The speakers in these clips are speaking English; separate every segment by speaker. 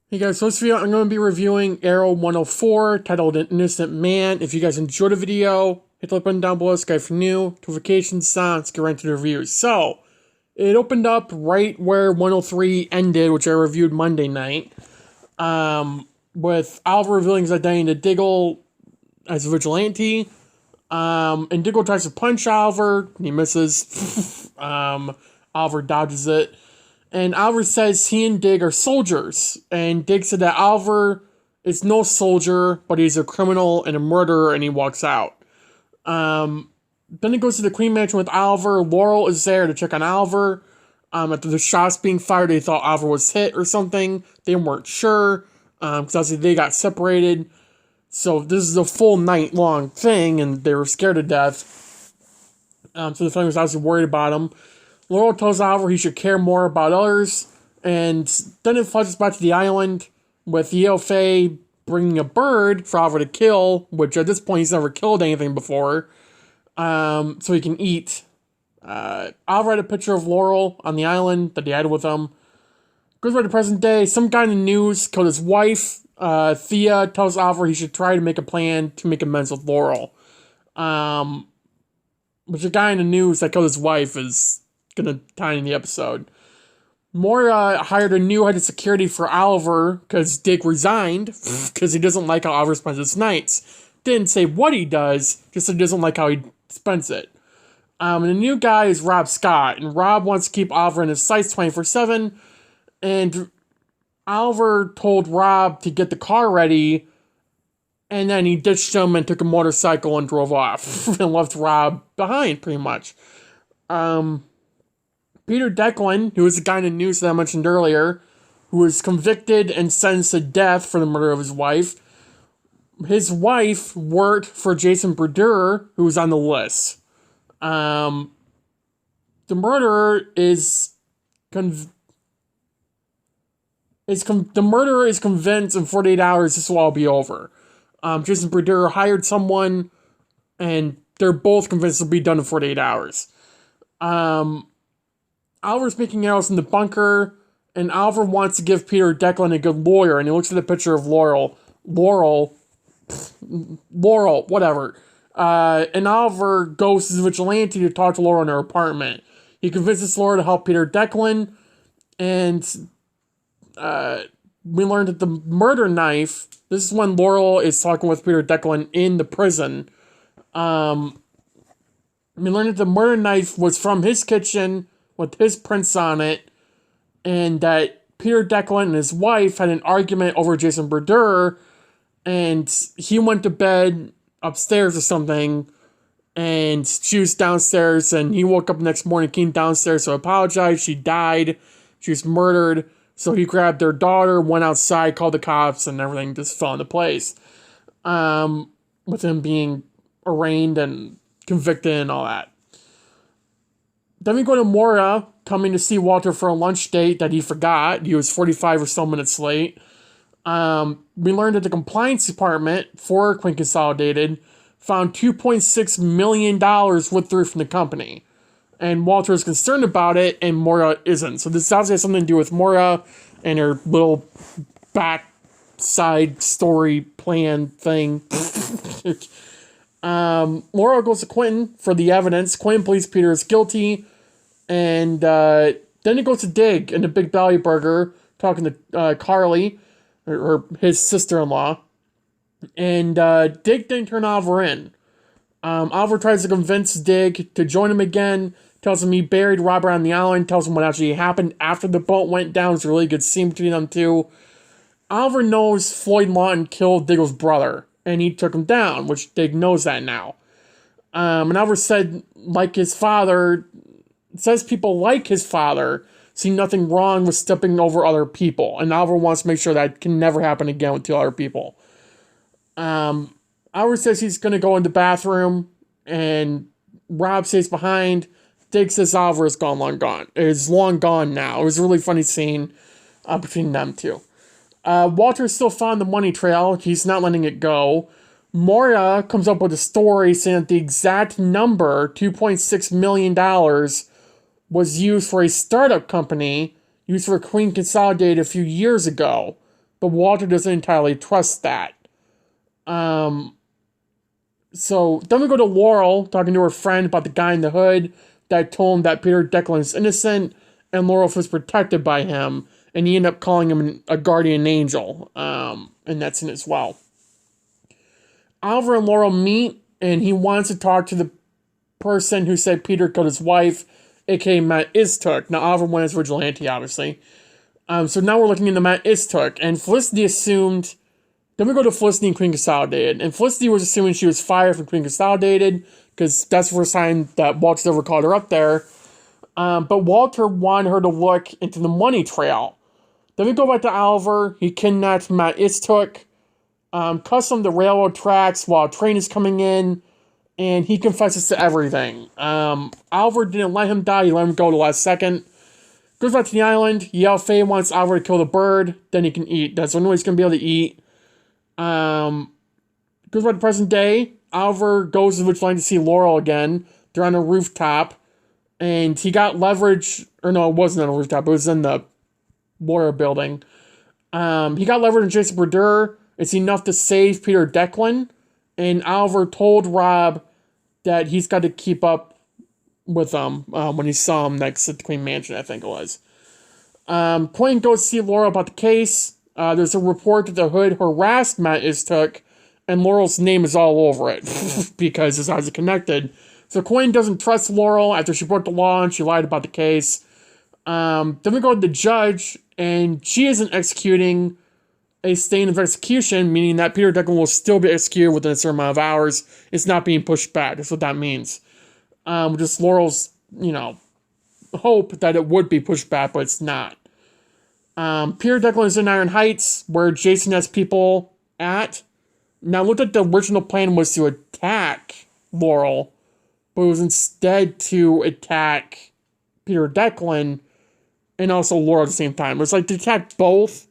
Speaker 1: Hey guys, so this video I'm going to be reviewing Arrow 104 titled An Innocent Man. If you guys enjoyed the video, hit the like button down below, subscribe for new, notifications on, let's get right into the reviews. So, it opened up right where 103 ended, which I reviewed Monday night, with Oliver revealing his identity to Diggle as a vigilante, and Diggle tries to punch Oliver, and he misses. Oliver dodges it. And Oliver says he and Dig are soldiers. And Dig said that Oliver is no soldier, but he's a criminal and a murderer, and he walks out. Then he goes to the Queen Mansion with Oliver. Laurel is there to check on Oliver. After the shots being fired, they thought Oliver was hit or something. They weren't sure, because obviously they got separated. So this is a full night-long thing, and they were scared to death. So the family was obviously worried about him. Laurel tells Oliver he should care more about others, and then it flashes back to the island with Yale Faye bringing a bird for Oliver to kill, which at this point he's never killed anything before, so he can eat. Oliver had a picture of Laurel on the island that he had with him. Goes right to present day. Some guy in the news killed his wife. Thea tells Oliver he should try to make a plan to make amends with Laurel. Which the guy in the news that killed his wife is gonna tie in the episode. Moira hired a new head of security for Oliver because Dick resigned because he doesn't like how Oliver spends his nights. Didn't say what he does, just said he doesn't like how he spends it. And the new guy is Rob Scott, and Rob wants to keep Oliver in his sights 24/7. And Oliver told Rob to get the car ready, and then he ditched him and took a motorcycle and drove off and left Rob behind, pretty much. Peter Declan, who was the guy in the news that I mentioned earlier, who was convicted and sentenced to death for the murder of his wife. His wife worked for Jason Brodeur, who was on the list. The murderer is convinced in 48 hours this will all be over. Jason Brodeur hired someone, and they're both convinced it'll be done in 48 hours. Oliver's making arrows in the bunker, and Oliver wants to give Peter Declan a good lawyer, and he looks at the picture of Laurel, whatever. And Oliver goes to the vigilante to talk to Laurel in her apartment. He convinces Laurel to help Peter Declan, and we learned that the murder knife, this is when Laurel is talking with Peter Declan in the prison. We learned that the murder knife was from his kitchen, with his prints on it, and that Peter Declan and his wife had an argument over Jason Brodeur, and he went to bed upstairs or something, and she was downstairs, and he woke up the next morning, came downstairs to apologize. She died. She was murdered. So he grabbed their daughter, went outside, called the cops, and everything just fell into place. With him being arraigned and convicted and all that. Then we go to Moira coming to see Walter for a lunch date that he forgot. He was 45 or so minutes late. We learned that the compliance department for Queen Consolidated found $2.6 million withdrew from the company. And Walter is concerned about it, and Moira isn't. So this obviously has something to do with Moira and her little backside story plan thing. Laura goes to Quentin for the evidence. Quentin believes Peter is guilty. And then he goes to Dig in the Big Belly Burger, talking to Carly, or his sister-in-law. And Dig didn't turn Oliver in. Oliver tries to convince Dig to join him again, tells him he buried Robert on the island, tells him what actually happened after the boat went down. It's a really good scene between them two. Oliver knows Floyd Lawton killed Diggle's brother, and he took him down, which Dig knows that now. And Oliver said, like his father, says people like his father see nothing wrong with stepping over other people, and Oliver wants to make sure that can never happen again with two other people. Oliver says he's going to go in the bathroom, and Rob stays behind. Dig says Oliver is long gone now. It was a really funny scene between them two. Walter still found the money trail. He's not letting it go. Moira comes up with a story saying that the exact number, $2.6 million, was used for a startup company used for Queen Consolidated a few years ago. but Walter doesn't entirely trust that. So then we go to Laurel talking to her friend about the guy in the hood that told him that Peter Declan is innocent and Laurel feels protected by him, and he ended up calling him a guardian angel in that scene as well. Oliver and Laurel meet, and he wants to talk to the person who said Peter killed his wife, aka Matt Istook. Now, Oliver went as Vigilante, obviously. So now we're looking into Matt Istook, and Felicity assumed... Then we go to Felicity and Queen Consolidated, and Felicity was assuming she was fired from Queen Consolidated, because that's the first time that Walter ever called her up there. But Walter wanted her to look into the money trail. Then we go back to Oliver. He kidnapped Matt Istook, cuts on the railroad tracks while a train is coming in, and he confesses to everything. Oliver didn't let him die. He let him go the last second. Goes back to the island. Yale Faye wants Oliver to kill the bird. Then he can eat. That's the only way he's going to be able to eat. Goes back to present day. Oliver goes to Vigilante to see Laurel again. They're on a rooftop. And he got leverage. Or no, it wasn't on a rooftop. It was in the Moira building. He got leverage on Jason Brodeur. It's enough to save Peter Declan. And Oliver told Rob that he's got to keep up with him when he saw him next at the Queen Mansion, I think it was. Quinn goes to see Laurel about the case. There's a report that the hood harassed Matt Istook, and Laurel's name is all over it because it's obviously connected. So Quinn doesn't trust Laurel after she broke the law and she lied about the case. Then we go to the judge, and she isn't executing a stay of execution, meaning that Peter Declan will still be executed within a certain amount of hours. It's not being pushed back. That's what that means. Just Laurel's, hope that it would be pushed back, but it's not. Peter Declan is in Iron Heights, where Jason has people at. Now, looked at the original plan was to attack Laurel, but it was instead to attack Peter Declan and also Laurel at the same time. It was like to attack both,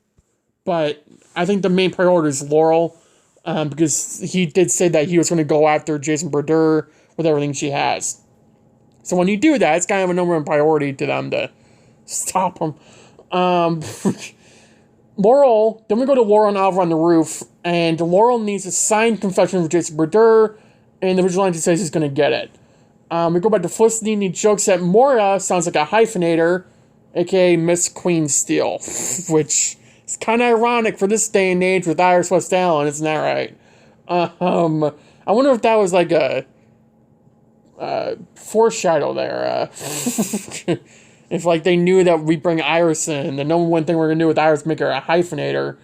Speaker 1: but I think the main priority is Laurel, because he did say that he was going to go after Jason Brodeur with everything she has. So when you do that, it's kind of a number one priority to them to stop him. Laurel, then we go to Laurel and Oliver on the roof, and Laurel needs a signed confession from Jason Brodeur, and the Vigilante says he's going to get it. We go back to Felicity, and he jokes that Moira sounds like a hyphenator, aka Miss Queen Steel, which is kind of ironic for this day and age with Iris West Allen, isn't that right? I wonder if that was like a foreshadow there. If like they knew that we bring Iris in, the number one thing we're gonna do with Iris is make her a hyphenator.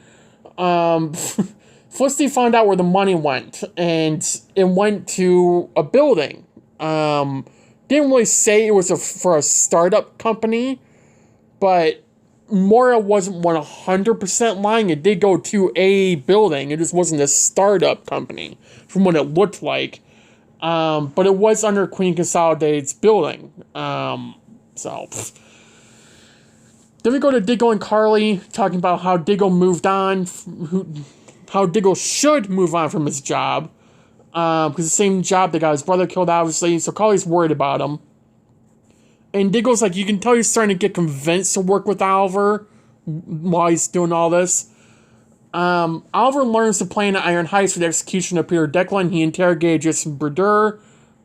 Speaker 1: Felicity found out where the money went, and it went to a building. Didn't really say it was for a startup company, but Moira wasn't 100% lying. It did go to a building. It just wasn't a startup company from what it looked like. But it was under Queen Consolidated's building. So then we go to Diggle and Carly talking about how Diggle moved on, how Diggle should move on from his job, because the same job that got his brother killed, obviously. So Carly's worried about him, and Diggle's like, you can tell he's starting to get convinced to work with Oliver while he's doing all this. Oliver learns to plan at Iron Heights for the execution of Peter Declan. He interrogated Jason Brodeur,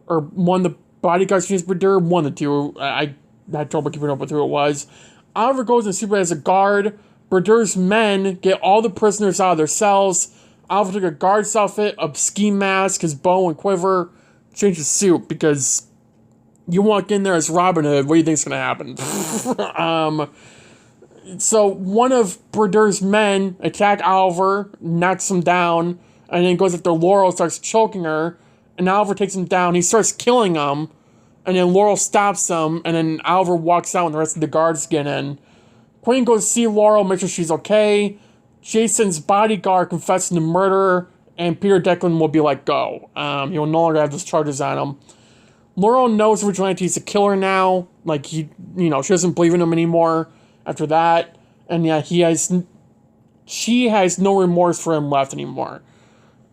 Speaker 1: or one of the bodyguards of Jason Brodeur, one of the two. I had trouble keeping up with who it was. Oliver goes and supervises a guard. Brodeur's men get all the prisoners out of their cells. Oliver took a guard's outfit, a ski mask, his bow and quiver, changed his suit, because you walk in there as Robin Hood, what do you think's going to happen? So one of Brodeur's men attack Oliver, knocks him down, and then goes after Laurel, starts choking her, and Oliver takes him down. He starts killing him, and then Laurel stops him, and then Oliver walks out and the rest of the guards get in. Queen goes to see Laurel, make sure she's okay. Jason's bodyguard confesses to murder, and Peter Declan will be let go. He will no longer have those charges on him. Laurel knows Vigilante's a killer now. Like, she doesn't believe in him anymore after that. And yeah, she has no remorse for him left anymore.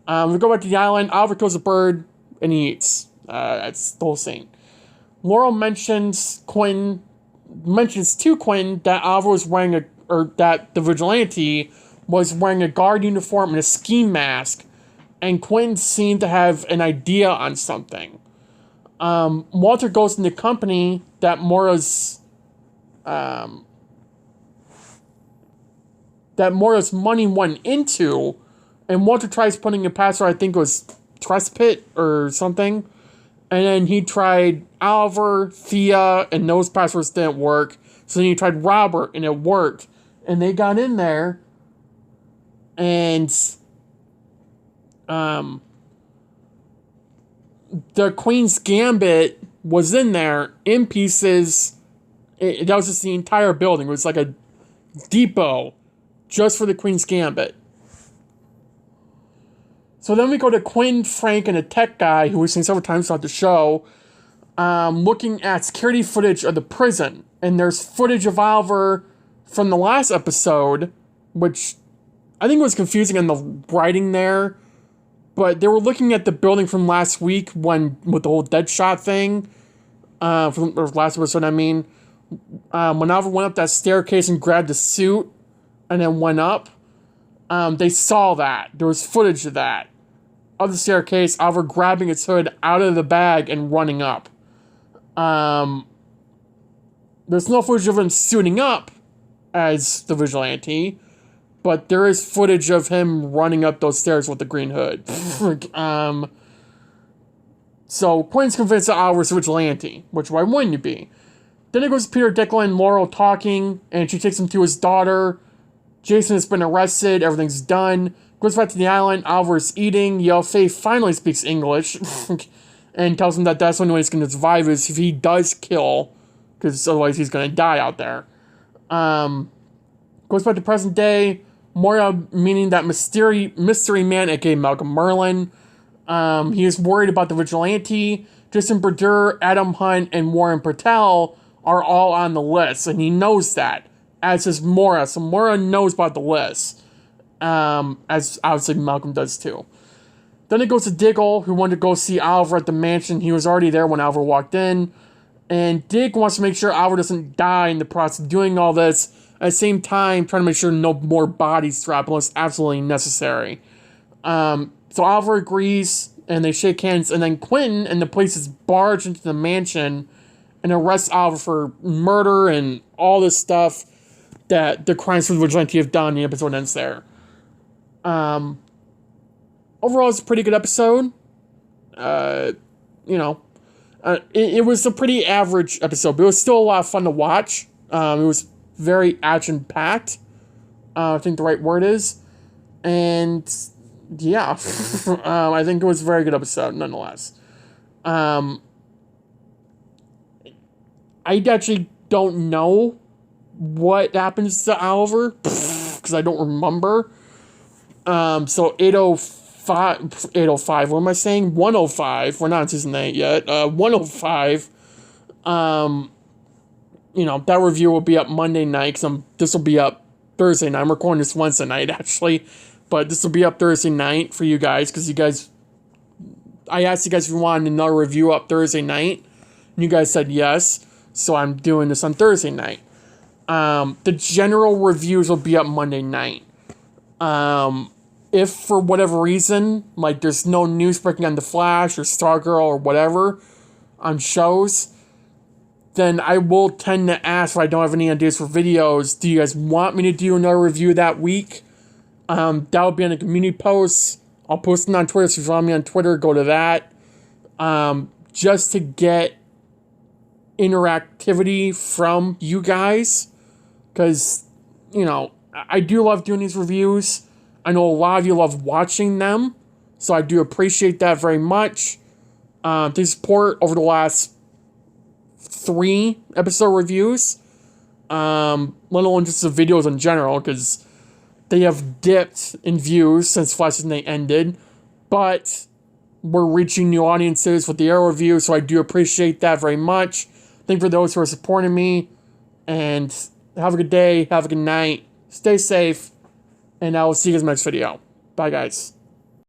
Speaker 1: We go back to the island. Oliver kills a bird, and he eats. That's the whole scene. Laurel mentions to Quinn that Oliver was wearing that the Vigilante was wearing a guard uniform and a ski mask, and Quinn seemed to have an idea on something. Walter goes in the company that Moira's money went into, and Walter tries putting a password, I think it was Trust Pit or something, and then he tried Oliver, Thea, and those passwords didn't work, so then he tried Robert, and it worked, and they got in there, and the Queen's Gambit was in there in pieces. That was just the entire building. It was like a depot just for the Queen's Gambit. So then we go to Quinn, Frank, and a tech guy who we've seen several times throughout the show, looking at security footage of the prison. And there's footage of Oliver from the last episode, which I think was confusing in the writing there. But they were looking at the building from last week with the whole Deadshot thing. From last episode, I mean. When Oliver went up that staircase and grabbed the suit and then went up, they saw that. There was footage of that. Of the staircase, Oliver grabbing its hood out of the bag and running up. There's no footage of him suiting up as the Vigilante, but there is footage of him running up those stairs with the green hood. So Quinn's convinced that Oliver's a Vigilante, which why wouldn't you be? Then it goes to Peter, Declan, and Laurel talking, and she takes him to his daughter. Jason has been arrested, everything's done. Goes back to the island, Oliver's eating. Faye finally speaks English, and tells him that that's the only way he's going to survive is if he does kill, because otherwise he's going to die out there. Goes back to present day, Moira meaning that mystery man, aka Malcolm Merlin. He is worried about the Vigilante. Jason Bradeur, Adam Hunt, and Warren Patel are all on the list, and he knows that, as is Moira. So Moira knows about the list, as obviously Malcolm does too. Then it goes to Diggle, who wanted to go see Oliver at the mansion. He was already there when Oliver walked in, and Dig wants to make sure Oliver doesn't die in the process of doing all this, at the same time trying to make sure no more bodies drop unless absolutely necessary. So Oliver agrees, and they shake hands, and then Quentin and the police is barged into the mansion and arrest Oliver for murder and all this stuff that the crimes for the Vigilante have done. The episode ends there. Overall, it's a pretty good episode. It was a pretty average episode, but it was still a lot of fun to watch. It was very action-packed. I think the right word is. And yeah, I think it was a very good episode, nonetheless. I actually don't know what happens to Oliver, because I don't remember. So 805, what am I saying? 105, we're not in season 8 yet. 105, that review will be up Monday night, because this will be up Thursday night. I'm recording this Wednesday night, actually, but this will be up Thursday night for you guys, because I asked you guys if you wanted another review up Thursday night, and you guys said yes, so I'm doing this on Thursday night. The general reviews will be up Monday night. If for whatever reason, like there's no news breaking on The Flash or Stargirl or whatever on shows, then I will tend to ask if I don't have any ideas for videos, do you guys want me to do another review that week? That will be on a community post. I'll post it on Twitter, so if you follow me on Twitter, go to that. Just to get interactivity from you guys, because, I do love doing these reviews. I know a lot of you love watching them, so I do appreciate that very much. The support over the last 3 episode reviews, let alone just the videos in general, because they have dipped in views since Flash Season 8 ended, but we're reaching new audiences with the Arrow review, so I do appreciate that very much. Thank you for those who are supporting me, and have a good day, have a good night, stay safe, and I will see you guys in the next video. Bye, guys.